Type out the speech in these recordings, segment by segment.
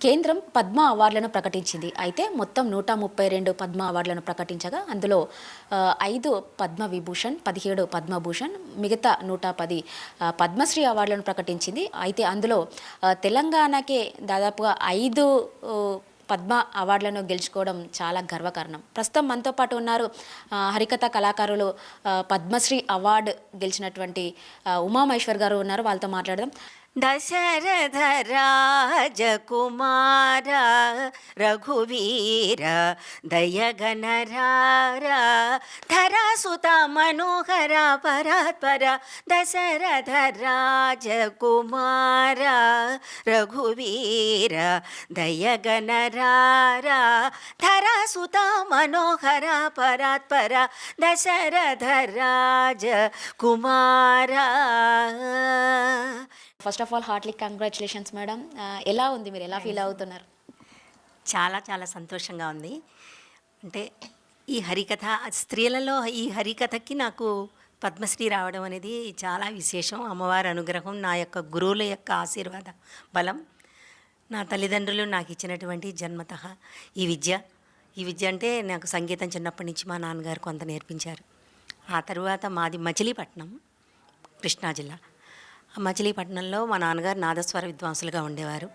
కేంద్రం పద్మ అవార్డులను ప్రకటించింది. అయితే మొత్తం 132 పద్మ అవార్డులను ప్రకటించగా అందులో 5 పద్మవిభూషణ్, 17 పద్మభూషణ్, మిగతా 110 పద్మశ్రీ అవార్డులను ప్రకటించింది. అయితే అందులో తెలంగాణకే దాదాపుగా 5 పద్మ అవార్డులను గెలుచుకోవడం చాలా గర్వకారణం. ప్రస్తుతం మనతో పాటు ఉన్నారు హరికథ కళాకారులు పద్మశ్రీ అవార్డు గెలిచినటువంటి ఉమామహేశ్వర్ గారు ఉన్నారు. వాళ్ళతో మాట్లాడదాం. దశరథ రాజకుమార రఘువీర దయగణరార ధరాసుత మనోహర పరాత్పర దశరథ రాజకుమార రఘువీర దయగణరార ధరాసుత మనోహర పరాత్పర దశరథ రాజకుమార. First of all heartily congratulations madam. ఎలా ఉంది, మీరు ఎలా ఫీల్ అవుతున్నారు? చాలా చాలా సంతోషంగా ఉంది. అంటే ఈ హరికథ స్త్రీలలో ఈ హరికథకి నాకు పద్మశ్రీ రావడం అనేది చాలా విశేషం. అమ్మవారి అనుగ్రహం, నా యొక్క గురువుల యొక్క ఆశీర్వాద బలం, నా తల్లిదండ్రులు నాకు ఇచ్చినటువంటి జన్మతః ఈ విద్య అంటే నాకు సంగీతం చిన్నప్పటి నుంచి మా నాన్నగారు కొంత నేర్పించారు. ఆ తరువాత మాది మచిలీపట్నం, కృష్ణా జిల్లా. మచిలీపట్నంలో మా నాన్నగారు నాదస్వర విద్వాంసులుగా ఉండేవారు.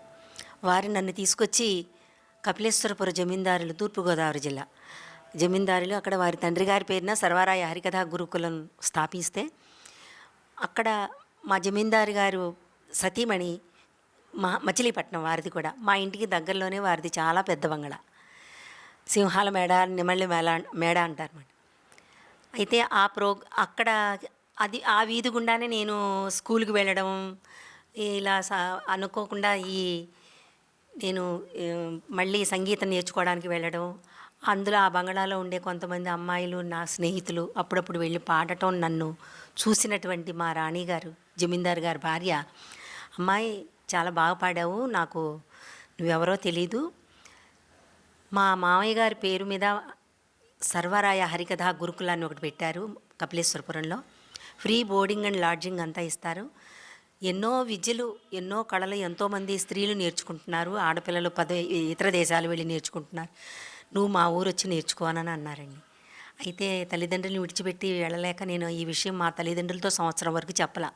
వారు నన్ను తీసుకొచ్చి కపిలేశ్వరపురం జమీందారులు, తూర్పుగోదావరి జిల్లా జమీందారులు, అక్కడ వారి తండ్రి గారి పేరున సర్వరాయ హరికథా గురుకులం స్థాపిస్తే అక్కడ మా జమీందారు గారు సతీమణి మచిలీపట్నం వారిది కూడా. మా ఇంటికి దగ్గరలోనే వారిది చాలా పెద్ద బంగళ, సింహాల మేడ, నిమళ్ళి మేడ అంటారన్నమాట. అయితే అక్కడ ఆ వీధి గుండానే నేను స్కూల్కి వెళ్ళడం, ఇలా అనుకోకుండా నేను మళ్ళీ సంగీతం నేర్చుకోవడానికి వెళ్ళడం, అందులో ఆ బంగళాలో ఉండే కొంతమంది అమ్మాయిలు, నా స్నేహితులు అప్పుడప్పుడు వెళ్ళి పాడటం నన్ను చూసినటువంటి మా రాణిగారు, జమీందారు గారి భార్య, అమ్మాయి చాలా బాగా పాడావు, నాకు నువ్వెవరో తెలీదు, మా మామయ్య గారి పేరు మీద సర్వరాయ హరికథా గురుకులాన్ని ఒకటి పెట్టారు కపిలేశ్వరపురంలో. ఫ్రీ బోర్డింగ్ అండ్ లాడ్జింగ్ అంతా ఇస్తారు. ఎన్నో విద్యలు, ఎన్నో కళలు ఎంతోమంది స్త్రీలు నేర్చుకుంటున్నారు, ఆడపిల్లలు ఇతర దేశాలు వెళ్ళి నేర్చుకుంటున్నారు, నువ్వు మా ఊరు వచ్చి నేర్చుకోనని అన్నారండి. అయితే తల్లిదండ్రులను విడిచిపెట్టి వెళ్ళలేక నేను ఈ విషయం మా తల్లిదండ్రులతో సంవత్సరం వరకు చెప్పలా.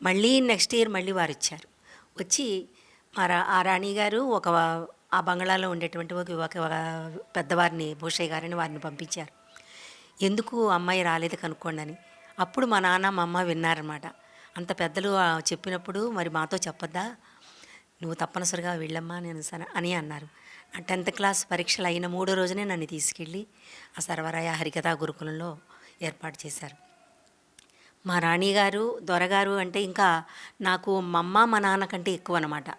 మళ్ళీ నెక్స్ట్ ఇయర్ మళ్ళీ వారు వచ్చారు. వచ్చి ఆ రాణి గారు ఆ బంగ్లాలో ఉండేటువంటి ఒక పెద్దవారిని, భూషయ్య గారిని, వారిని పంపించారు. ఎందుకు అమ్మాయి రాలేదు కనుక్కోండి అని. అప్పుడు మా నాన్న మా అమ్మ విన్నారన్నమాట. అంత పెద్దలు చెప్పినప్పుడు మరి మాతో చెప్పొద్దా, నువ్వు తప్పనిసరిగా వెళ్ళమ్మా నేను అని అన్నారు. నా 10th క్లాస్ పరీక్షలు అయిన 3వ రోజునే నన్ను తీసుకెళ్ళి ఆ సర్వరాయ హరికథా గురుకులంలో ఏర్పాటు చేశారు. మా రాణిగారు, దొరగారు అంటే ఇంకా నాకు మా అమ్మ మా నాన్న కంటే ఎక్కువ అన్నమాట.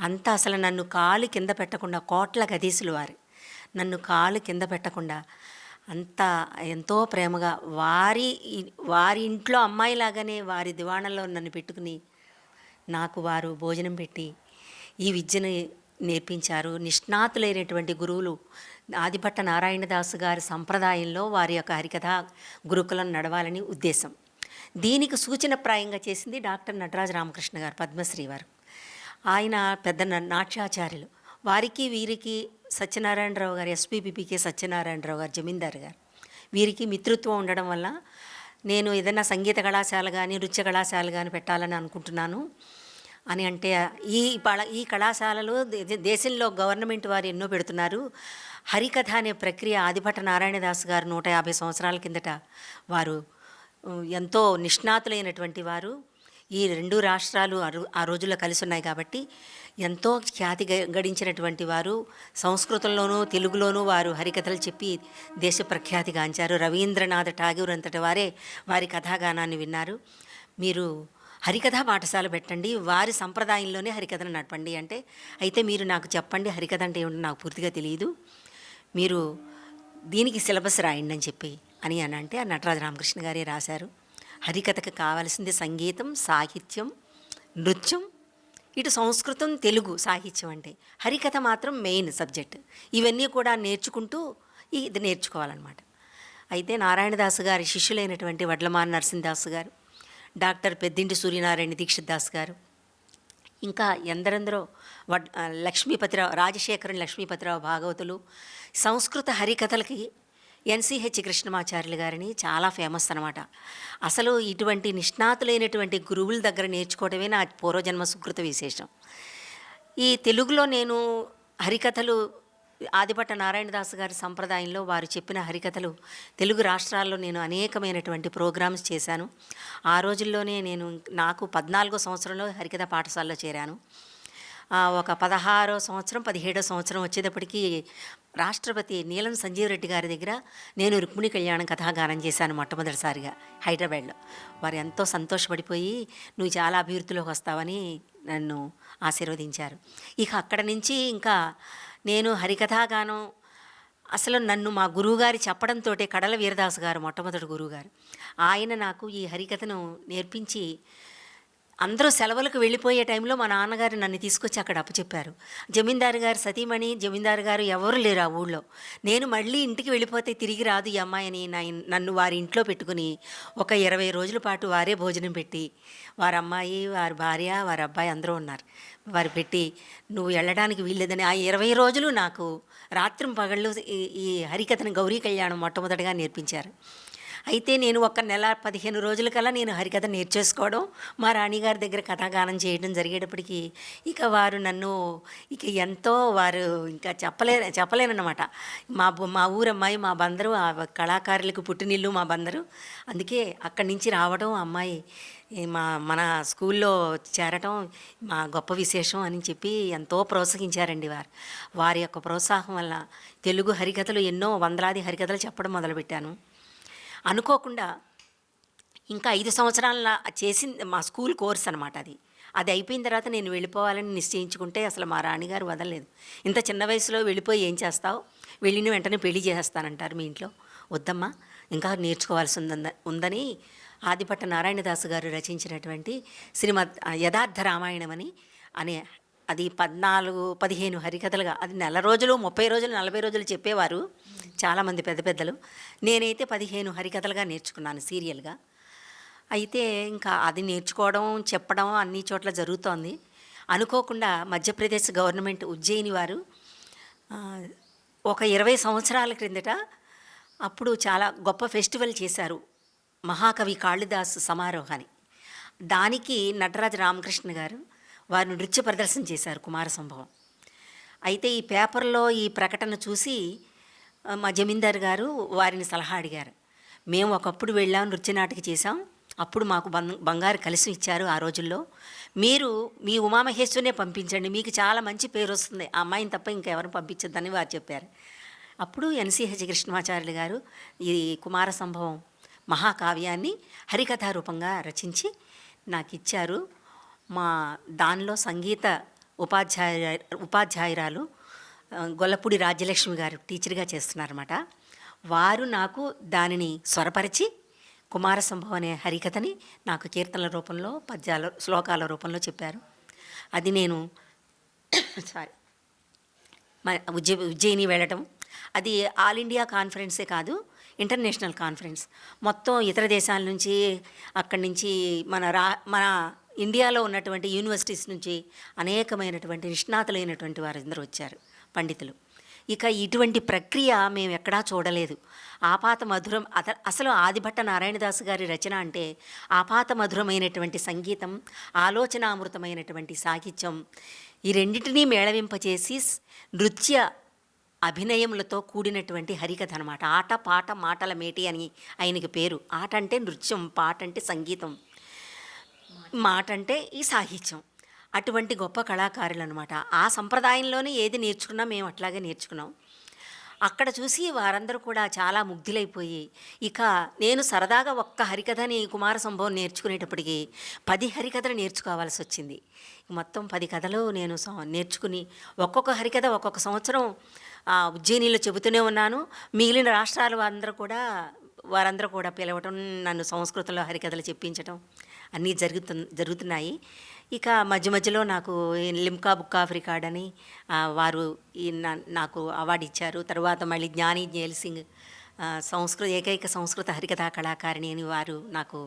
అంతా అసలు నన్ను కాలు కింద పెట్టకుండా, కోట్ల గదీసులు నన్ను కాలు కింద పెట్టకుండా అంతా ఎంతో ప్రేమగా వారి ఇంట్లో అమ్మాయిలాగానే వారి దివాణంలో నన్ను పెట్టుకుని నాకు వారు భోజనం పెట్టి ఈ విద్యను నేర్పించారు. నిష్ణాతులైనటువంటి గురువులు ఆదిభట్ట నారాయణదాసు గారి సంప్రదాయంలో వారి యొక్క హరికథా గురుకులం నడవాలని ఉద్దేశం. దీనికి సూచనప్రాయంగా చేసింది డాక్టర్ నటరాజ రామకృష్ణ గారు, పద్మశ్రీ వారు. ఆయన పెద్ద నాట్యాచార్యులు. వారికి వీరికి సత్యనారాయణరావు గారు, ఎస్పీబీపీకే సత్యనారాయణరావు గారు, జమీందారు గారు, వీరికి మిత్రుత్వం ఉండడం వల్ల నేను ఏదైనా సంగీత కళాశాల కానీ నృత్య కళాశాల కానీ పెట్టాలని అనుకుంటున్నాను అని అంటే, ఈ కళాశాలలు దేశంలో గవర్నమెంట్ వారు ఎన్నో పెడుతున్నారు. హరికథ అనే ప్రక్రియ ఆదిభట్ట నారాయణదాస్ గారు 150 సంవత్సరాల కిందట వారు ఎంతో నిష్ణాతులైనటువంటి వారు. ఈ 2 రాష్ట్రాలు ఆ రోజుల్లో కలిసి ఉన్నాయి కాబట్టి ఎంతో ఖ్యాతి గడించినటువంటి వారు. సంస్కృతంలోనూ తెలుగులోనూ వారు హరికథలు చెప్పి దేశ ప్రఖ్యాతిగాంచారు. రవీంద్రనాథ్ ఠాగూర్ అంతటి వారే వారి కథాగానాన్ని విన్నారు. మీరు హరికథా పాఠశాల పెట్టండి, వారి సంప్రదాయంలోనే హరికథను నడపండి అంటే, అయితే మీరు నాకు చెప్పండి హరికథ అంటే ఏమిటో నాకు పూర్తిగా తెలియదు, మీరు దీనికి సిలబస్ రాయండి అని చెప్పి అని అంటే ఆ నటరాజ రామకృష్ణ గారే రాశారు. హరికథకు కావాల్సింది సంగీతం, సాహిత్యం, నృత్యం, ఇటు సంస్కృతం, తెలుగు సాహిత్యం. అంటే హరికథ మాత్రం మెయిన్ సబ్జెక్ట్. ఇవన్నీ కూడా నేర్చుకుంటూ ఇది నేర్చుకోవాలన్నమాట. అయితే నారాయణదాసు గారి శిష్యులైనటువంటి వడ్లమాన నరసింహదాసు గారు, డాక్టర్ పెద్దింటి సూర్యనారాయణ దీక్షిత్ దాస్ గారు, ఇంకా ఎందరెందరో లక్ష్మీపతిరావు, రాజశేఖరన్ లక్ష్మీపతిరావు భాగవతులు, సంస్కృత హరికథలకి ఎన్సిహెచ్ కృష్ణమాచార్యులు గారిని చాలా ఫేమస్ అనమాట. అసలు ఇటువంటి నిష్ణాతులైనటువంటి గురువుల దగ్గర నేర్చుకోవడమే నా పూర్వజన్మ సుకృత విశేషం. ఈ తెలుగులో నేను హరికథలు ఆదిభట్ట నారాయణదాస్ గారి సంప్రదాయంలో వారు చెప్పిన హరికథలు తెలుగు రాష్ట్రాల్లో నేను అనేకమైనటువంటి ప్రోగ్రామ్స్ చేశాను. ఆ రోజుల్లోనే నాకు 14వ సంవత్సరంలో హరికథ పాఠశాలలో చేరాను. ఒక 16వ సంవత్సరం 17వ సంవత్సరం వచ్చేటప్పటికి రాష్ట్రపతి నీలం సంజీవ్ రెడ్డి గారి దగ్గర నేను రుక్మిణి కళ్యాణం కథాగానం చేశాను మొట్టమొదటిసారిగా హైదరాబాద్లో. వారు ఎంతో సంతోషపడిపోయి నువ్వు చాలా అభివృద్ధిలోకి వస్తావని నన్ను ఆశీర్వదించారు. ఇక అక్కడ నుంచి ఇంకా నేను హరికథాగానం అసలు నన్ను మా గురువుగారి చెప్పడంతో కడల వీరదాసు గారు మొట్టమొదటి గురువుగారు ఆయన నాకు ఈ హరికథను నేర్పించి అందరూ సెలవులకు వెళ్ళిపోయే టైంలో మా నాన్నగారు నన్ను తీసుకొచ్చి అక్కడ అప్పచెప్పారు. జమీందారు గారు సతీమణి, జమీందారు గారు ఎవరు లేరు ఆ ఊళ్ళో. నేను మళ్ళీ ఇంటికి వెళ్ళిపోతే తిరిగి రాదు ఈ అమ్మాయిని నన్ను వారి ఇంట్లో పెట్టుకుని ఒక 20 రోజుల పాటు వారే భోజనం పెట్టి, వారి అమ్మాయి, వారి భార్య, వారి అబ్బాయి అందరూ ఉన్నారు, వారు పెట్టి నువ్వు వెళ్ళడానికి వీల్లేదని ఆ 20 రోజులు నాకు రాత్రి పగళ్ళు ఈ హరికథను గౌరీ కళ్యాణం మొట్టమొదటిగా నేర్పించారు. అయితే నేను ఒక నెల 15 రోజుల కల్లా నేను హరికథ నేర్చేసుకోవడం, మా రాణిగారి దగ్గర కథాగానం చేయడం జరిగేటప్పటికి ఇక వారు నన్ను వారు ఇంకా చెప్పలేనన్నమాట. మా ఊరమ్మాయి, మా బందరు, ఆ కళాకారులకు పుట్టినిల్లు మా బందరు. అందుకే అక్కడి నుంచి రావడం, అమ్మాయి మన స్కూల్లో చేరటం మా గొప్ప విశేషం అని చెప్పి ఎంతో ప్రోత్సహించారండి వారు. వారి యొక్క ప్రోత్సాహం వల్ల తెలుగు హరికథలు ఎన్నో వందలాది హరికథలు చెప్పడం మొదలుపెట్టాను. అనుకోకుండా ఇంకా 5 సంవత్సరాల చేసింది మా స్కూల్ కోర్స్ అనమాట. అది అయిపోయిన తర్వాత నేను వెళ్ళిపోవాలని నిశ్చయించుకుంటే అసలు మా రాణిగారు వదలలేదు. ఇంత చిన్న వయసులో వెళ్ళిపోయి ఏం చేస్తావు, వెళ్ళిన వెంటనే పెళ్లి చేసేస్తానంటారు మీ ఇంట్లో, వద్దమ్మా ఇంకా నేర్చుకోవాల్సి ఉందని ఆదిభట్ట నారాయణదాసు గారు రచించినటువంటి శ్రీమద్ యథార్థ రామాయణం అనే అది 14-15 హరికథలుగా, అది నెల రోజులు 30 రోజులు 40 రోజులు చెప్పేవారు చాలామంది పెద్దలు. నేనైతే 15 హరికథలుగా నేర్చుకున్నాను సీరియల్గా. అయితే ఇంకా అది నేర్చుకోవడం చెప్పడం అన్ని చోట్ల జరుగుతోంది. అనుకోకుండా మధ్యప్రదేశ్ గవర్నమెంట్ ఉజ్జయిని వారు ఒక 20 సంవత్సరాల క్రిందట అప్పుడు చాలా గొప్ప ఫెస్టివల్ చేశారు, మహాకవి కాళిదాసు సమారోహాన్ని. దానికి నటరాజ రామకృష్ణ గారు వారు నృత్య ప్రదర్శన చేశారు కుమార సంభవం. అయితే ఈ పేపర్లో ఈ ప్రకటన చూసి మా జమీందారు గారు వారిని సలహా అడిగారు. మేము ఒకప్పుడు వెళ్ళాం, నృత్యనాటిక చేశాం, అప్పుడు మాకు బంగారు కలిసి ఇచ్చారు ఆ రోజుల్లో, మీరు మీ ఉమామహేశ్వరినే పంపించండి, మీకు చాలా మంచి పేరు వస్తుంది, ఆ అమ్మాయిని తప్ప ఇంకెవరిని పంపించద్దని వారు చెప్పారు. అప్పుడు ఎన్సిహెచ్ కృష్ణమాచార్యులు గారు ఈ కుమార సంభవం మహాకావ్యాన్ని హరికథారూపంగా రచించి నాకు ఇచ్చారు. మా దానిలో సంగీత ఉపాధ్యాయురాలు గొల్లపూడి రాజ్యలక్ష్మి గారు టీచర్గా చేస్తున్నారన్నమాట. వారు నాకు దానిని స్వరపరిచి కుమార సంభవం అనే హరికథని నాకు కీర్తనల రూపంలో, పద్యాల శ్లోకాల రూపంలో చెప్పారు. అది నేను ఉజ్జయిని వెళ్ళటం, అది ఆల్ ఇండియా కాన్ఫరెన్సే కాదు, ఇంటర్నేషనల్ కాన్ఫరెన్స్. మొత్తం ఇతర దేశాల నుంచి, అక్కడి నుంచి మన ఇండియాలో ఉన్నటువంటి యూనివర్సిటీస్ నుంచి అనేకమైనటువంటి నిష్ణాతులైనటువంటి వారందరూ వచ్చారు, పండితులు. ఇక ఇటువంటి ప్రక్రియ మేము ఎక్కడా చూడలేదు. ఆపాత మధురం అసలు ఆదిభట్ట నారాయణదాసు గారి రచన అంటే ఆపాత మధురమైనటువంటి సంగీతం, ఆలోచనామృతమైనటువంటి సాహిత్యం, ఈ రెండింటినీ మేళవింపచేసి నృత్య అభినయములతో కూడినటువంటి హరికథ అనమాట. ఆట పాట మాటల మేటి అని ఆయనకి పేరు. ఆట అంటే నృత్యం, పాట అంటే సంగీతం, మాట అంటే ఈ సాహిత్యం. అటువంటి గొప్ప కళాకారులు అనమాట. ఆ సంప్రదాయంలోనే ఏది నేర్చుకున్నా మేము అట్లాగే నేర్చుకున్నాం. అక్కడ చూసి వారందరూ కూడా చాలా ముగ్ధులైపోయి, ఇక నేను సరదాగా ఒక్క హరికథని కుమార సంభవం నేర్చుకునేటప్పటికి 10 హరికథలు నేర్చుకోవాల్సి వచ్చింది. మొత్తం 10 కథలు నేను నేర్చుకుని ఒక్కొక్క హరికథ ఒక్కొక్క సంవత్సరం ఉజ్జయినిలో చెబుతూనే ఉన్నాను. మిగిలిన రాష్ట్రాల వారందరూ కూడా పిలవటం, నన్ను సంస్కృతంలో హరికథలు చెప్పించటం అన్నీ జరుగుతున్నాయి. ఇక మధ్య మధ్యలో నాకు లిమ్కా బుక్ ఆఫ్ రికార్డ్ అని వారు నాకు అవార్డు ఇచ్చారు. తర్వాత మళ్ళీ జ్ఞాని జైల్ సింగ్ ఏకైక సంస్కృత హరికథా కళాకారిణి అని వారు నాకు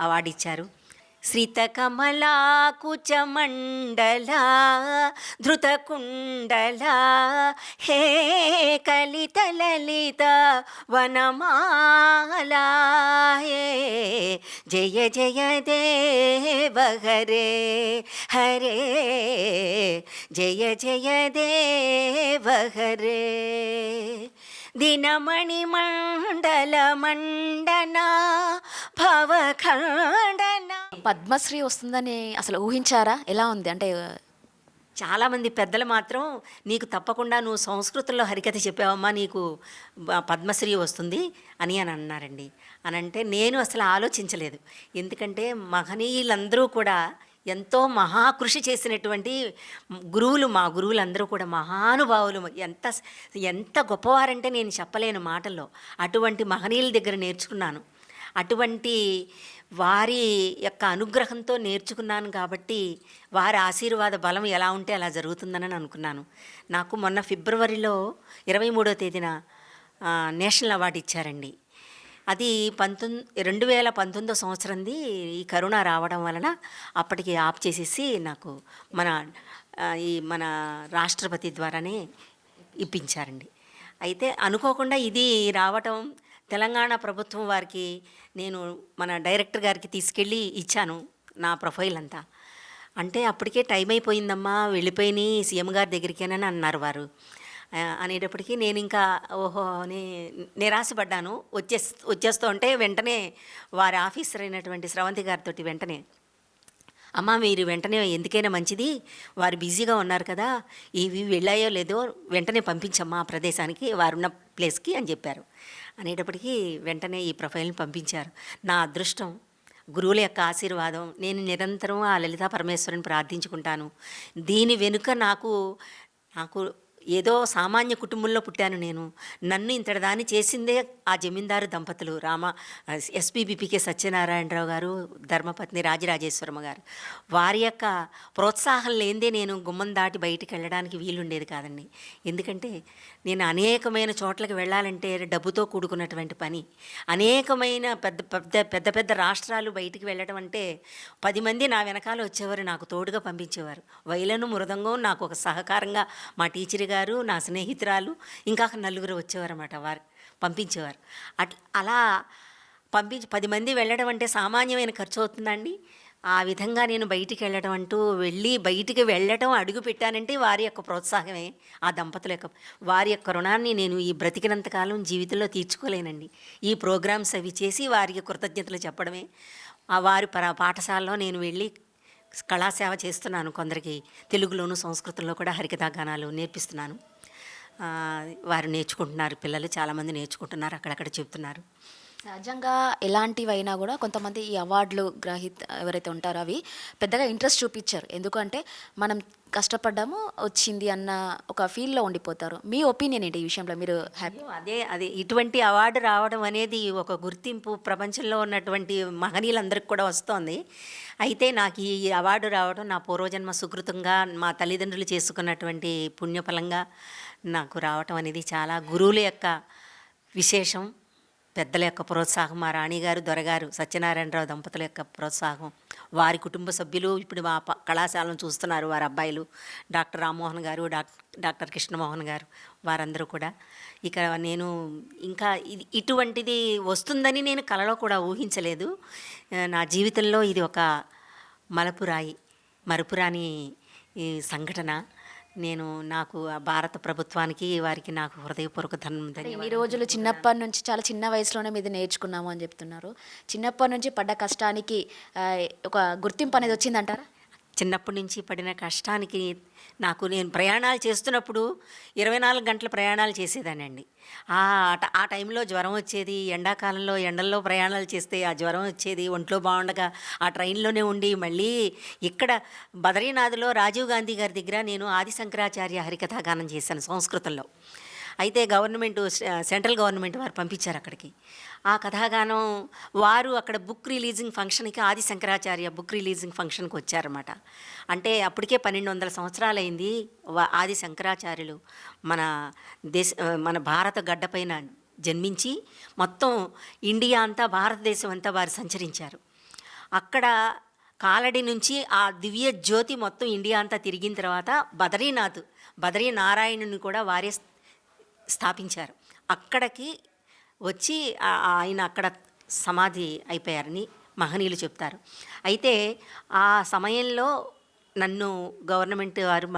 అవార్డు ఇచ్చారు. శ్రితకమలాకుచమండలా ధృతకుండలా హే కలితలలిత వనమాలా హే జయ జయ దేవ హరే హరే జయ జయ దేవ హరే దినమణి మండల మండన భవఖండన. పద్మశ్రీ వస్తుందని అసలు ఊహించారా? ఎలా ఉంది అంటే? చాలామంది పెద్దలు మాత్రం నీకు తప్పకుండా నువ్వు సంస్కృతంలో హరికథ చెప్పావమ్మా, నీకు పద్మశ్రీ వస్తుంది అని అన్నారండి. అని అంటే నేను అసలు ఆలోచించలేదు. ఎందుకంటే మహనీయులందరూ కూడా ఎంతో మహాకృషి చేసినటువంటి గురువులు, మా గురువులందరూ కూడా మహానుభావులు. ఎంత ఎంత గొప్పవారంటే నేను చెప్పలేను మాటల్లో. అటువంటి మహనీయుల దగ్గర నేర్చుకున్నాను. అటువంటి వారి యొక్క అనుగ్రహంతో నేర్చుకున్నాను కాబట్టి వారి ఆశీర్వాద బలం ఎలా ఉంటే అలా జరుగుతుందని అనుకున్నాను. నాకు మొన్న ఫిబ్రవరిలో 23వ తేదీన నేషనల్ అవార్డు ఇచ్చారండి. అది 2019 సంవత్సరంది. ఈ కరోనా రావడం వలన అప్పటికి ఆఫ్ చేసేసి నాకు మన రాష్ట్రపతి ద్వారానే ఇప్పించారండి. అయితే అనుకోకుండా ఇది రావటం తెలంగాణ ప్రభుత్వం వారికి నేను మన డైరెక్టర్ గారికి తీసుకెళ్ళి ఇచ్చాను నా ప్రొఫైల్ అంతా. అంటే అప్పటికే టైం అయిపోయిందమ్మా, వెళ్ళిపోయినాయి సీఎం గారి దగ్గరికేనని అన్నారు వారు. అనేటప్పటికీ నేను ఇంకా అని నిరాశపడ్డాను. వచ్చేస్తూ ఉంటే వెంటనే వారి ఆఫీసర్ అయినటువంటి స్రవంతి గారితో వెంటనే, అమ్మ మీరు వెంటనే ఎందుకైనా మంచిది, వారు బిజీగా ఉన్నారు కదా, ఇవి వెళ్ళాయో లేదో వెంటనే పంపించమ్మా ఆ ప్రదేశానికి, వారున్న ప్లేస్కి అని చెప్పారు. అనేటప్పటికీ వెంటనే ఈ ప్రొఫైల్ని పంపించారు. నా అదృష్టం, గురువుల యొక్క ఆశీర్వాదం. నేను నిరంతరం ఆ లలితా పరమేశ్వరుని ప్రార్థించుకుంటాను. దీని వెనుక నాకు ఏదో సామాన్య కుటుంబంలో పుట్టాను నేను. నన్ను ఇంతటి దాన్ని చేసిందే ఆ జమీందారు దంపతులు ఎస్పీబీపీకే సత్యనారాయణరావు గారు, ధర్మపత్ని రాజరాజేశ్వరమ్మ గారు. వారి యొక్క ప్రోత్సాహం లేనిదే నేను గుమ్మం దాటి బయటికి వెళ్ళడానికి వీలుండేది కాదండి. ఎందుకంటే నేను అనేకమైన చోట్లకి వెళ్ళాలంటే డబ్బుతో కూడుకున్నటువంటి పని. అనేకమైన పెద్ద పెద్ద రాష్ట్రాలు బయటికి వెళ్ళడం అంటే 10 మంది నా వెనకాల వచ్చేవారు, నాకు తోడుగా పంపించేవారు. వైలను మృదంగం నాకు ఒక సహకారంగా మా టీచర్ గారు, నా స్నేహితురాలు, ఇంకా 4 వచ్చేవారు అన్నమాట. వారు పంపించేవారు. అలా 10 మంది వెళ్ళడం అంటే సామాన్యమైన ఖర్చు అవుతుందండి. ఆ విధంగా నేను బయటికి వెళ్ళడం బయటికి వెళ్ళటం అడుగు పెట్టానంటే వారి యొక్క ప్రోత్సాహమే, ఆ దంపతుల యొక్క వారి యొక్క రుణాన్ని నేను ఈ బ్రతికినంతకాలం జీవితంలో తీర్చుకోలేనండి. ఈ ప్రోగ్రామ్స్ అవి చేసి వారికి కృతజ్ఞతలు చెప్పడమే. వారి పాఠశాలలో నేను వెళ్ళి కళాసేవ చేస్తున్నాను. కొందరికి తెలుగులోను సంస్కృతంలో కూడా హరికథా గానాలు నేర్పిస్తున్నాను. వారు నేర్చుకుంటున్నారు, పిల్లలు చాలామంది నేర్చుకుంటున్నారు, అక్కడక్కడ చెప్తున్నారు. సహజంగా ఎలాంటివైనా కూడా కొంతమంది ఈ అవార్డులు ఎవరైతే ఉంటారో అవి పెద్దగా ఇంట్రెస్ట్ చూపించారు. ఎందుకంటే మనం కష్టపడ్డాము వచ్చింది అన్న ఒక ఫీల్లో ఉండిపోతారు. మీ ఒపీనియన్ ఏంటి ఈ విషయంలో? మీరు హ్యాపీ? అదే ఇటువంటి అవార్డు రావడం అనేది ఒక గుర్తింపు ప్రపంచంలో ఉన్నటువంటి మహనీయులందరికీ కూడా వస్తోంది. అయితే నాకు ఈ అవార్డు రావడం నా పూర్వజన్మ సుకృతంగా, మా తల్లిదండ్రులు చేసుకున్నటువంటి పుణ్యఫలంగా నాకు రావటం అనేది చాలా గురువుల యొక్క విశేషం, పెద్దల యొక్క ప్రోత్సాహం, మా రాణిగారు, దొరగారు, సత్యనారాయణరావు దంపతుల యొక్క ప్రోత్సాహం, వారి కుటుంబ సభ్యులు ఇప్పుడు మా కళాశాలను చూస్తున్నారు, వారి అబ్బాయిలు డాక్టర్ రామ్మోహన్ గారు, డాక్టర్ కృష్ణమోహన్ గారు, వారందరూ కూడా. ఇక నేను ఇంకా ఇటువంటిది వస్తుందని నేను కలలో కూడా ఊహించలేదు. నా జీవితంలో ఇది ఒక మరపురాని సంఘటన. నాకు భారత ప్రభుత్వానికి, వారికి నాకు హృదయపూర్వక ధన్యవాదాలు. ఈ రోజులు చిన్నప్పటి నుంచి, చాలా చిన్న వయసులోనే మీద నేర్చుకున్నాము అని చెప్తున్నారు. చిన్నప్పటి నుంచి పడ్డ కష్టానికి ఒక గుర్తింపు అనేది వచ్చిందంటారా? చిన్నప్పటి నుంచి పడిన కష్టానికి నేను ప్రయాణాలు చేస్తున్నప్పుడు 24 గంటల ప్రయాణాలు చేసేదానండి. ఆ టైంలో జ్వరం వచ్చేది. ఎండాకాలంలో ఎండల్లో ప్రయాణాలు చేస్తే ఆ జ్వరం వచ్చేది. ఒంట్లో బాగుండగా ఆ ట్రైన్లోనే ఉండి మళ్ళీ ఇక్కడ బద్రీనాథ్లో రాజీవ్ గాంధీ గారి దగ్గర నేను ఆది శంకరాచార్య హరికథా గానం చేశాను సంస్కృతంలో. అయితే సెంట్రల్ గవర్నమెంట్ వారు పంపించారు అక్కడికి. ఆ కథాగానం వారు అక్కడ బుక్ రిలీజింగ్ ఫంక్షన్కి, ఆది శంకరాచార్య బుక్ రిలీజింగ్ ఫంక్షన్కి వచ్చారన్నమాట. అంటే అప్పటికే 1200 సంవత్సరాలు అయింది ఆది శంకరాచార్యులు మన భారత గడ్డపైన జన్మించి మొత్తం ఇండియా అంతా, భారతదేశం అంతా వారు సంచరించారు. అక్కడ కాలడి నుంచి ఆ దివ్య జ్యోతి మొత్తం ఇండియా అంతా తిరిగిన తర్వాత బదరీనారాయణుని కూడా వారే స్థాపించారు. అక్కడికి వచ్చి ఆయన అక్కడ సమాధి అయిపోయారని మహనీయులు చెప్తారు. అయితే ఆ సమయంలో నన్ను గవర్నమెంట్ వారు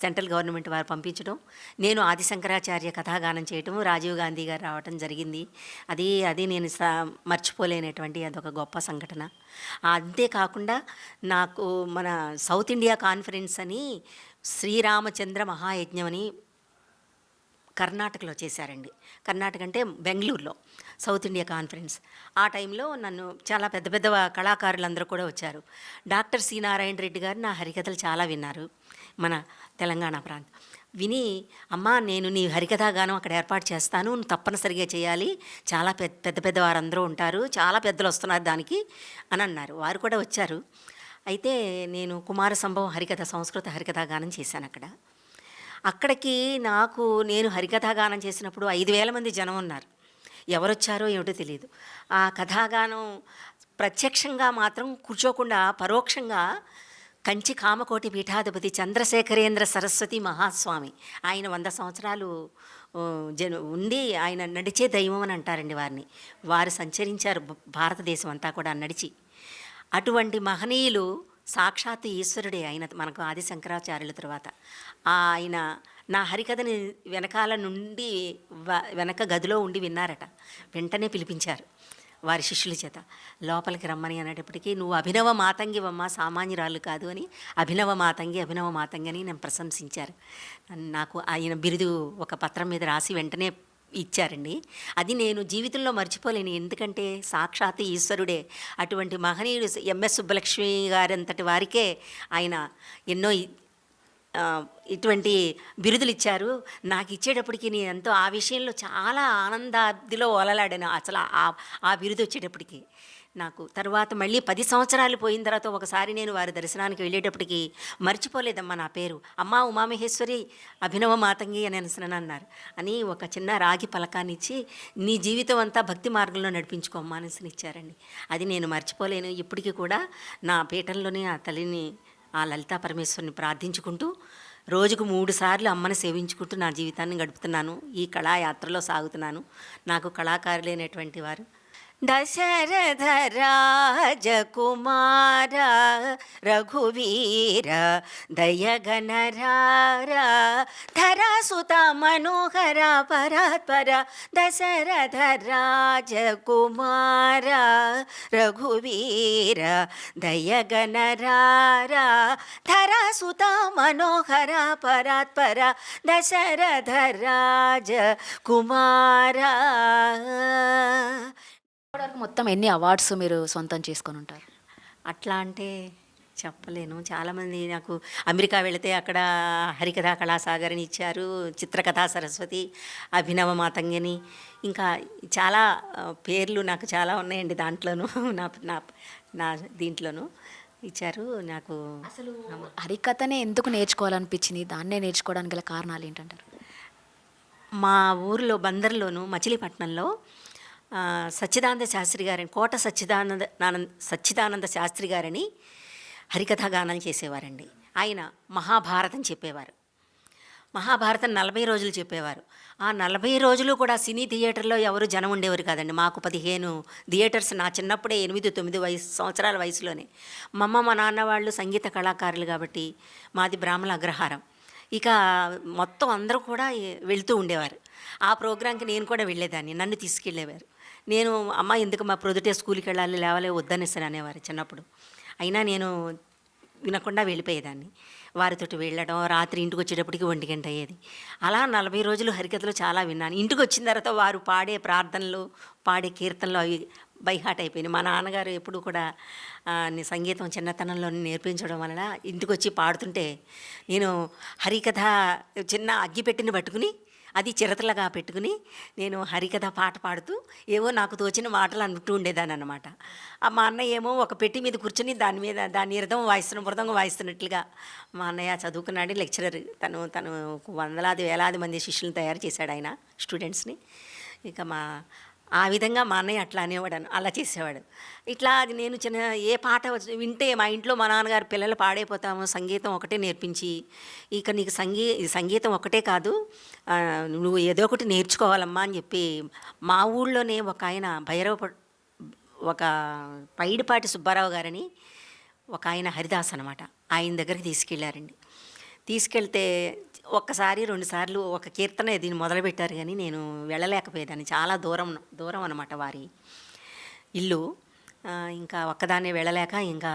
సెంట్రల్ గవర్నమెంట్ వారు పంపించడం, నేను ఆదిశంకరాచార్య కథాగానం చేయటం, రాజీవ్ గాంధీ గారు రావటం జరిగింది. అది నేను మర్చిపోలేనటువంటి అదొక గొప్ప సంఘటన. అంతేకాకుండా నాకు మన సౌత్ ఇండియా కాన్ఫరెన్స్ అని శ్రీరామచంద్ర మహాయజ్ఞం అని కర్ణాటకలో చేశారండి. కర్ణాటక అంటే బెంగళూరులో సౌత్ ఇండియా కాన్ఫరెన్స్. ఆ టైంలో నన్ను చాలా పెద్ద పెద్ద కళాకారులందరూ కూడా వచ్చారు. డాక్టర్ సి నారాయణ రెడ్డి గారు నా హరికథలు చాలా విన్నారు, మన తెలంగాణ ప్రాంతం. విని, అమ్మా నేను నీ హరికథాగానం అక్కడ ఏర్పాటు చేస్తాను, నువ్వు తప్పనిసరిగా చేయాలి, చాలా పెద్ద వారందరూ ఉంటారు, చాలా పెద్దలు వస్తున్నారు దానికి అని అన్నారు. వారు కూడా వచ్చారు. అయితే నేను కుమార సంభవం హరికథ, సంస్కృత హరికథాగానం చేశాను అక్కడ. అక్కడికి నేను హరికథాగానం చేసినప్పుడు 5,000 మంది జనం ఉన్నారు. ఎవరొచ్చారో ఏమిటో తెలియదు. ఆ కథాగానం ప్రత్యక్షంగా మాత్రం కూర్చోకుండా పరోక్షంగా కంచి కామకోటి పీఠాధిపతి చంద్రశేఖరేంద్ర సరస్వతి మహాస్వామి, ఆయన 100 సంవత్సరాలు ఉండి ఆయన నడిచే దైవం అని అంటారండి వారిని. వారు సంచరించారు భారతదేశం అంతా కూడా నడిచి. అటువంటి మహనీయులు సాక్షాత్తు ఈశ్వరుడే ఆయన, మనకు ఆది శంకరాచార్యుల తర్వాత. ఆయన నా హరికథని వెనకాల నుండి వెనక గదిలో ఉండి విన్నారట. వెంటనే పిలిపించారు వారి శిష్యుల చేత, లోపలికి రమ్మని అనేటప్పటికీ, నువ్వు అభినవ మాతంగివమ్మ, సామాన్యురాలు కాదు అని అభినవ మాతంగి అని నేను ప్రశంసించారు. నాకు ఆయన బిరుదు ఒక పత్రం మీద రాసి వెంటనే ఇచ్చారండి. అది నేను జీవితంలో మర్చిపోలేను. ఎందుకంటే సాక్షాత్ ఈశ్వరుడే. అటువంటి మహనీయుడు ఎంఎస్ సుబ్బలక్ష్మి గారంతటి వారికే ఆయన ఎన్నో ఇటువంటి బిరుదులు ఇచ్చారు. నాకు ఇచ్చేటప్పటికి నేను ఎంతో ఆ విషయంలో చాలా ఆనందాబ్దిలో ఒలలాడాను. అసలు ఆ బిరుదు వచ్చేటప్పటికి నాకు తర్వాత మళ్ళీ 10 సంవత్సరాలు పోయిన తర్వాత ఒకసారి నేను వారి దర్శనానికి వెళ్ళేటప్పటికి, మర్చిపోలేదమ్మా నా పేరు, అమ్మా ఉమామహేశ్వరి అభినవ మాతంగి అని అన్నారు. అని ఒక చిన్న రాగి పలకాన్ని ఇచ్చి, నీ జీవితం అంతా భక్తి మార్గంలో నడిపించుకోమ్మా అనేసి ఇచ్చారండి. అది నేను మర్చిపోలేను. ఇప్పటికీ కూడా నా పీఠంలోనే ఆ తల్లిని, ఆ లలితా పరమేశ్వరిని ప్రార్థించుకుంటూ రోజుకు 3 సార్లు అమ్మని సేవించుకుంటూ నా జీవితాన్ని గడుపుతున్నాను. ఈ కళాయాత్రలో సాగుతున్నాను. నాకు కళాకారులైనటువంటి వారు దశరథ రాజకుమార రఘువీర దయగణరార ధరాసుత మనోహర పరాత్పర. దశరథ రాజకుమార రఘువీర దయగణరార ధరాసుత మనోహర పరాత్పర. దశరథ రాజకుమార. ఇప్పటివరకు మొత్తం ఎన్ని అవార్డ్స్ మీరు సొంతం చేసుకొని ఉంటారు? అట్లా అంటే చెప్పలేను. చాలామంది నాకు అమెరికా వెళితే అక్కడ హరికథా కళాసాగర్ని ఇచ్చారు, చిత్రకథా సరస్వతి, అభినవ మాతంగిని, ఇంకా చాలా పేర్లు నాకు చాలా ఉన్నాయండి. దాంట్లోనూ నా దీంట్లోనూ ఇచ్చారు. నాకు అసలు హరికథనే ఎందుకు నేర్చుకోవాలనిపించింది? దాన్నే నేర్చుకోవడానికి గల కారణాలు ఏంటంటారు? మా ఊరిలో బందర్లోను మచిలీపట్నంలో సచ్చిదానంద శాస్త్రి గారని, కోట సచ్చిదానంద శాస్త్రి గారని హరికథాగానం చేసేవారండి. ఆయన మహాభారతం చెప్పేవారు. మహాభారతం 40 రోజులు చెప్పేవారు. ఆ 40 రోజులు కూడా సినీ థియేటర్లో ఎవరు జనం ఉండేవారు కాదండి. మాకు 15 థియేటర్స్ నా చిన్నప్పుడే 8-9 సంవత్సరాల వయసులోనే. మా అమ్మ మా నాన్న వాళ్ళు సంగీత కళాకారులు కాబట్టి మాది బ్రాహ్మణ అగ్రహారం. ఇక మొత్తం అందరూ కూడా వెళ్తూ ఉండేవారు. ఆ ప్రోగ్రాంకి నేను కూడా వెళ్ళేదాన్ని, నన్ను తీసుకెళ్ళేవారు. నేను అమ్మ ఎందుకు మా ప్రొద్దుటే స్కూల్కి వెళ్ళాలి, లేవలే వద్దనేసాను అనేవారు చిన్నప్పుడు. అయినా నేను వినకుండా వెళ్ళిపోయేదాన్ని. వారితోటి వెళ్ళడం, రాత్రి ఇంటికి వచ్చేటప్పటికి 1 గంట అయ్యేది. అలా 40 రోజులు హరికథలు చాలా విన్నాను. ఇంటికి వచ్చిన తర్వాత వారు పాడే ప్రార్థనలు, పాడే కీర్తనలు అవి బైహాట్ అయిపోయినాయి. మా నాన్నగారు ఎప్పుడు కూడా సంగీతం చిన్నతనంలో నేర్పించడం వలన ఇంటికి వచ్చి పాడుతుంటే నేను హరికథ చిన్న అగ్గిపెట్టిని పట్టుకుని అది చిరతలుగా పెట్టుకుని నేను హరికథ పాట పాడుతూ ఏవో నాకు తోచిన మాటలు అంటూ ఉండేదాన్ని అనమాట. మా అన్నయ్య ఏమో ఒక పెట్టి మీద కూర్చొని దాని మృదంగం వాయిస్తున్నట్లుగా. మా అన్నయ్య చదువుకున్నాడు, లెక్చరర్. తను వందలాది వేలాది మంది శిష్యులను తయారు చేశాడు ఆయన, స్టూడెంట్స్ని. ఇక ఆ విధంగా మా అన్నయ్య అట్లా అనేవాడు, అలా చేసేవాడు. ఇట్లా అది నేను ఏ పాట వింటే మా ఇంట్లో మా నాన్నగారు పిల్లలు పాడైపోతాము, సంగీతం ఒకటే నేర్పించి, ఇక నీకు సంగీతం ఒకటే కాదు, నువ్వు ఏదో ఒకటి నేర్చుకోవాలమ్మా అని చెప్పి మా ఊళ్ళోనే ఒక ఆయన ఒక పైడిపాటి సుబ్బారావు గారని ఒక ఆయన హరిదాస్ అనమాట, ఆయన దగ్గరికి తీసుకెళ్ళారండి. తీసుకెళ్తే ఒక్కసారి 2 సార్లు ఒక కీర్తన దీన్ని మొదలుపెట్టారు, కానీ నేను వెళ్ళలేకపోయేదాన్ని. చాలా దూరం అనమాట వారి ఇల్లు. ఇంకా ఒక్కదాన్నే వెళ్ళలేక ఇంకా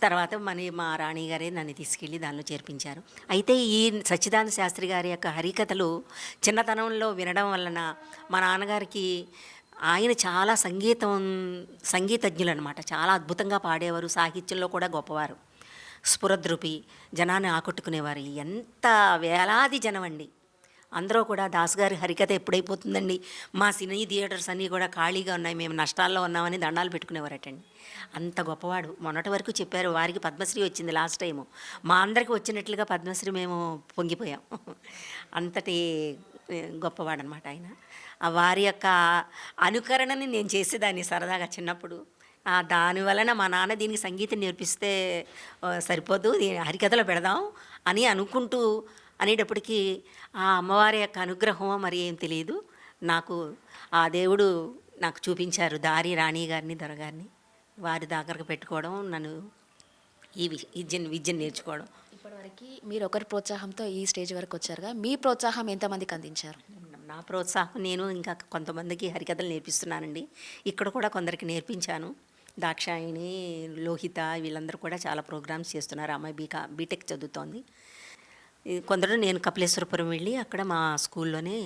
తర్వాత మా రాణి గారే నన్ను తీసుకెళ్ళి దానిలో చేర్పించారు. అయితే ఈ సచ్చిదానంద శాస్త్రి గారి యొక్క హరికథలు చిన్నతనంలో వినడం వలన మా నాన్నగారికి, ఆయన చాలా సంగీతజ్ఞులు అనమాట, చాలా అద్భుతంగా పాడేవారు, సాహిత్యంలో కూడా గొప్పవారు, స్ఫురద్రూపి, జనాన్ని ఆకట్టుకునేవారు. ఎంత వేలాది జనం అండి. అందరూ కూడా దాస్ గారి హరికథ ఎప్పుడైపోతుందండి, మా సినీ థియేటర్స్ అన్నీ కూడా ఖాళీగా ఉన్నాయి, మేము నష్టాల్లో ఉన్నామని దండాలు పెట్టుకునేవారటండి. అంత గొప్పవాడు. మొన్నటి వరకు చెప్పారు వారికి పద్మశ్రీ వచ్చింది లాస్ట్ టైము, మా అందరికీ వచ్చినట్లుగా పద్మశ్రీ మేము పొంగిపోయాం. అంతటి గొప్పవాడు అనమాట ఆయన. వారి యొక్క అనుకరణని నేను చేసేదాన్ని సరదాగా చిన్నప్పుడు. దాని వలన మా నాన్న దీనికి సంగీతం నేర్పిస్తే సరిపోదు, హరికథలో పెడదాం అని అనుకుంటూ అనేటప్పటికీ ఆ అమ్మవారి యొక్క అనుగ్రహం మరి ఏం తెలియదు నాకు, ఆ దేవుడు నాకు చూపించారు దారి, రాణి గారిని, దొరగారిని వారి దగ్గరకు పెట్టుకోవడం, నన్ను ఈ విద్యను నేర్చుకోవడం. ఇప్పటివరకు మీరు ఒకరి ప్రోత్సాహంతో ఈ స్టేజ్ వరకు వచ్చారుగా, మీ ప్రోత్సాహం ఎంతమందికి అందించారు? నా ప్రోత్సాహం, నేను ఇంకా కొంతమందికి హరికథలు నేర్పిస్తున్నానండి. ఇక్కడ కూడా కొందరికి నేర్పించాను. దాక్షాయిని, లోహిత వీళ్ళందరూ కూడా చాలా ప్రోగ్రామ్స్ చేస్తున్నారు. అమ్మాయి బీటెక్ చదువుతోంది. కొందరు నేను కపిలేశ్వరపురం వెళ్ళి అక్కడ మా స్కూల్లోనే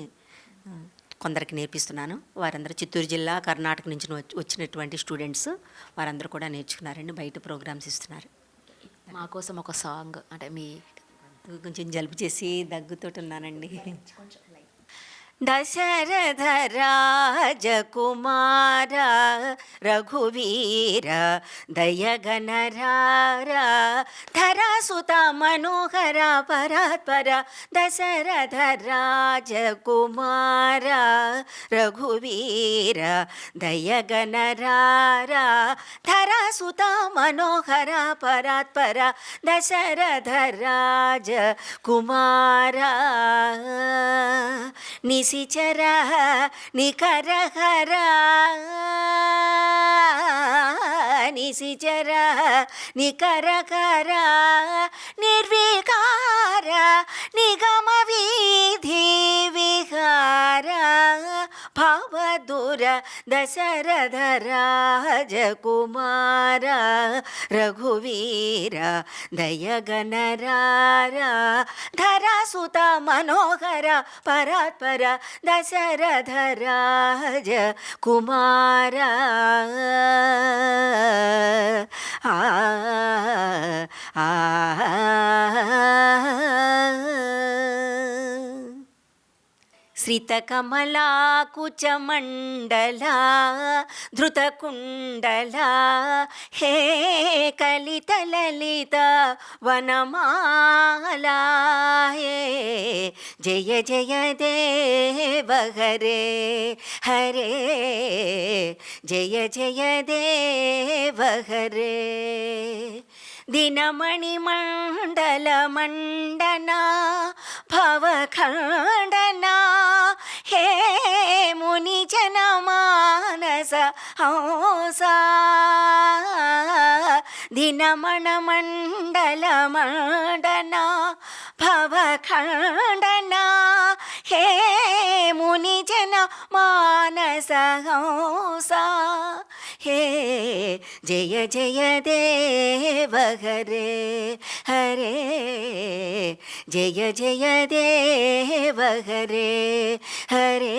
కొందరికి నేర్పిస్తున్నాను. వారందరూ చిత్తూరు జిల్లా, కర్ణాటక నుంచి వచ్చినటువంటి స్టూడెంట్స్ వారందరూ కూడా నేర్చుకున్నారండి. బయట ప్రోగ్రామ్స్ ఇస్తున్నారు. మా కోసం ఒక సాంగ్, అంటే మీ కొంచెం జలుబు చేసి దగ్గుతోటి ఉన్నానండి. దశరథ రాజకుమార రఘువీర దయగణరార ధరాసుత మనోహర పరాత్పర. దశరథ రాజకుమార రఘువీర దయగణరార ధరాసుత మనోహర పరాత్పర. దశరథ రాజకుమార నిశిచర నికరహర నిశిచర నికరకర నిర్వికార నిగమ వీధి విహార భవదుర. దశరథ రాజకుమార రఘువీర దయగణరార ధరాసుత మనోహర పరాత్పర. దశరథ రాజకుమార శ్రితకమలాకుచమండలా ధృతకుండలా హే కలితలలిత వనమాలా హే జయ జయ దేవ హరే హరే జయ జయ దేవ హరే. దినమణి మండల మండనా భవఖండనా హే ముని జన మానస హంసా. దినమణ మండల మండనా భవఖండనా హే ముని జన మానస హంసా. హే జయ జయ దేవ హరే హరే జయ జయ దేవ హరే హరే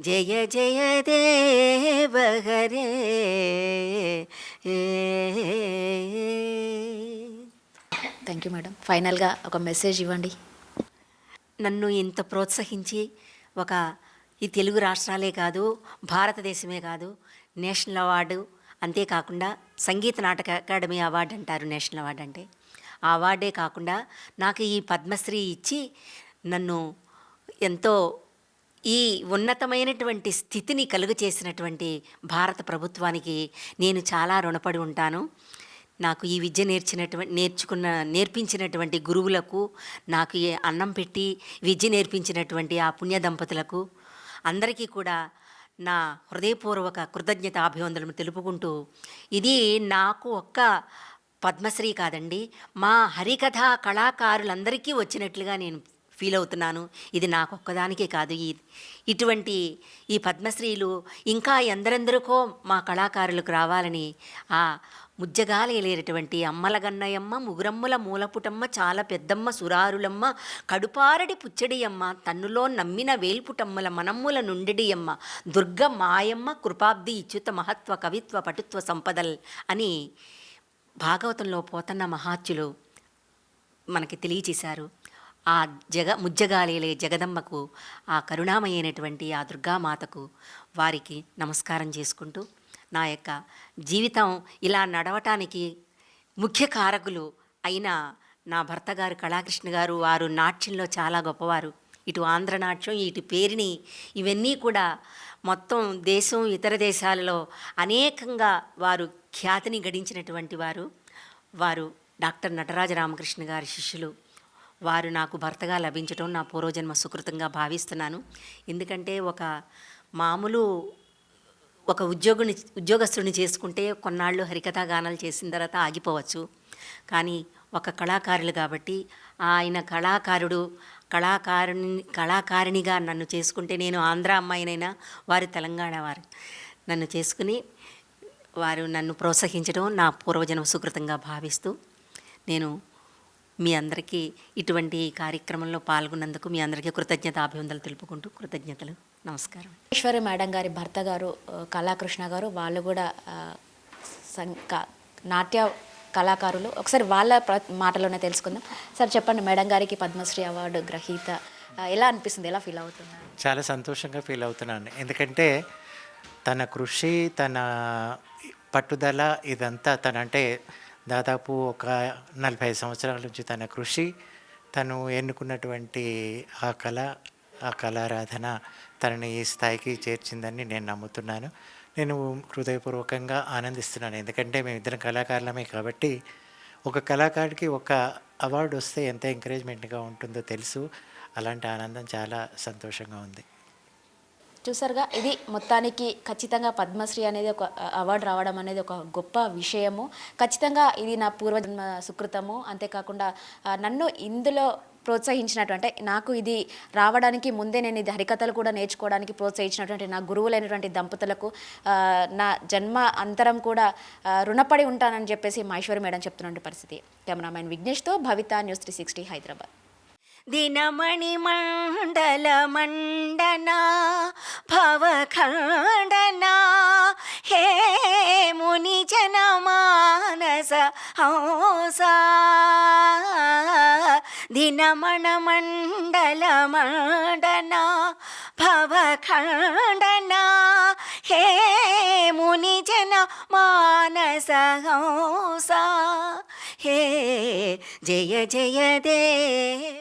జయ జయ దేవ హరే. Thank you madam. ఫైనల్గా ఒక మెసేజ్ ఇవ్వండి. నన్ను ఇంత ప్రోత్సహించి ఈ తెలుగు రాష్ట్రాలే కాదు, భారతదేశమే కాదు, నేషనల్ అవార్డు, అంతేకాకుండా సంగీత నాటక అకాడమీ అవార్డు అంటారు నేషనల్ అవార్డు అంటే, ఆ అవార్డే కాకుండా నాకు ఈ పద్మశ్రీ ఇచ్చి నన్ను ఎంతో ఈ ఉన్నతమైనటువంటి స్థితిని కలుగు చేసినటువంటి భారత ప్రభుత్వానికి నేను చాలా రుణపడి ఉంటాను. నాకు ఈ విద్య నేర్పించినటువంటి గురువులకు, నాకు ఈ అన్నం పెట్టి విద్య నేర్పించినటువంటి ఆ పుణ్య దంపతులకు అందరికీ కూడా నా హృదయపూర్వక కృతజ్ఞతాభివందనలు తెలుపుకుంటూ, ఇది నాకు ఒక్క పద్మశ్రీ కాదండి, మా హరికథా కళాకారులందరికీ వచ్చినట్లుగా నేను ఫీల్ అవుతున్నాను. ఇది నాకు ఒక్కదానికే కాదు, ఇటువంటి ఈ పద్మశ్రీలు ఇంకా ఎందరెందరికో మా కళాకారులకు రావాలని ఆ ముజ్జగాలేలేటువంటి అమ్మలగన్నయమ్మ, ముగురమ్మల మూలపుటమ్మ, చాలా పెద్దమ్మ సురారులమ్మ, కడుపారడి పుచ్చడియమ్మ, తన్నులో నమ్మిన వేల్పుటమ్మల మనమ్ముల నుండిడియమ్మ, దుర్గ మాయమ్మ కృపాబ్ది ఇచ్యుత మహత్వ కవిత్వ పటుత్వ సంపదల్ అని భాగవతంలో పోతన్న మహాత్యులు మనకి తెలియచేశారు. ఆ ముజ్జగాలేలే జగదమ్మకు, ఆ కరుణామయైనటువంటి ఆ దుర్గామాతకు వారికి నమస్కారం చేసుకుంటూ, నా యొక్క జీవితం ఇలా నడవటానికి ముఖ్య కారకులు అయిన నా భర్త గారు కళాకృష్ణ గారు, వారు నాట్యంలో చాలా గొప్పవారు. ఇటు ఆంధ్ర నాట్యం, ఇటు పేరిణి, ఇవన్నీ కూడా మొత్తం దేశం ఇతర దేశాలలో అనేకంగా వారు ఖ్యాతిని గడించినటువంటి వారు డాక్టర్ నటరాజ రామకృష్ణ గారి శిష్యులు. వారు నాకు భర్తగా లభించడం నా పూర్వజన్మ సుకృతంగా భావిస్తున్నాను. ఎందుకంటే మామూలు ఒక ఉద్యోగస్తుని చేసుకుంటే కొన్నాళ్ళు హరికథా గానాలు చేసిన తర్వాత ఆగిపోవచ్చు. కానీ ఒక కళాకారులు కాబట్టి ఆయన కళాకారిణిగా నన్ను చేసుకుంటే, నేను ఆంధ్ర అమ్మాయినైనా వారు తెలంగాణ వారు నన్ను చేసుకుని వారు నన్ను ప్రోత్సహించడం నా పూర్వజన్మ సుకృతంగా భావిస్తూ, నేను మీ అందరికీ ఇటువంటి కార్యక్రమంలో పాల్గొన్నందుకు మీ అందరికీ కృతజ్ఞతాభివందనలు తెలుపుకుంటూ కృతజ్ఞతలు. నమస్కారం. ఈశ్వరి మేడం గారి భర్త గారు కళాకృష్ణ గారు, వాళ్ళు కూడా నాట్య కళాకారులు. ఒకసారి వాళ్ళ మాటలోనే తెలుసుకుందాం. సార్ చెప్పండి, మేడం గారికి పద్మశ్రీ అవార్డు గ్రహీత, ఎలా అనిపిస్తుంది, ఎలా ఫీల్ అవుతున్నారు? చాలా సంతోషంగా ఫీల్ అవుతున్నాను. ఎందుకంటే తన కృషి, తన పట్టుదల, ఇదంతా తనంటే దాదాపు ఒక 45 సంవత్సరాల నుంచి తన కృషి, తను ఎన్నుకున్నటువంటి ఆ కళారాధన తనని ఈ స్థాయికి చేర్చిందని నేను నమ్ముతున్నాను. నేను హృదయపూర్వకంగా ఆనందిస్తున్నాను. ఎందుకంటే మేమిద్దరం కళాకారులమే కాబట్టి ఒక కళాకారుడికి ఒక అవార్డు వస్తే ఎంత ఎంకరేజ్మెంట్గా ఉంటుందో తెలుసు. అలాంటి ఆనందం చాలా సంతోషంగా ఉంది. చూసారుగా, ఇది మొత్తానికి ఖచ్చితంగా పద్మశ్రీ అనేది ఒక అవార్డు రావడం అనేది ఒక గొప్ప విషయము. ఖచ్చితంగా ఇది నా పూర్వజన్మ సుకృతము. అంతేకాకుండా నన్ను ఇందులో ప్రోత్సహించినటువంటి, నాకు ఇది రావడానికి ముందే నేను ఇది హరికథలు కూడా నేర్చుకోవడానికి ప్రోత్సహించినటువంటి నా గురువులైనటువంటి దంపతులకు నా జన్మ అంతరం కూడా రుణపడి ఉంటానని చెప్పేసి మహేశ్వరి మేడం చెప్తున్న పరిస్థితి. కెమెరామెన్ విఘ్నేష్తో భవిత, న్యూస్ 360 హైదరాబాద్. దినమణి మండల మండనా భవఖండనా హే ముని జనమానస హంసా, దినమణ మండల మండనా భవఖండనా హే ముని జన మానస హంసా, హే జయ జయ దేవ.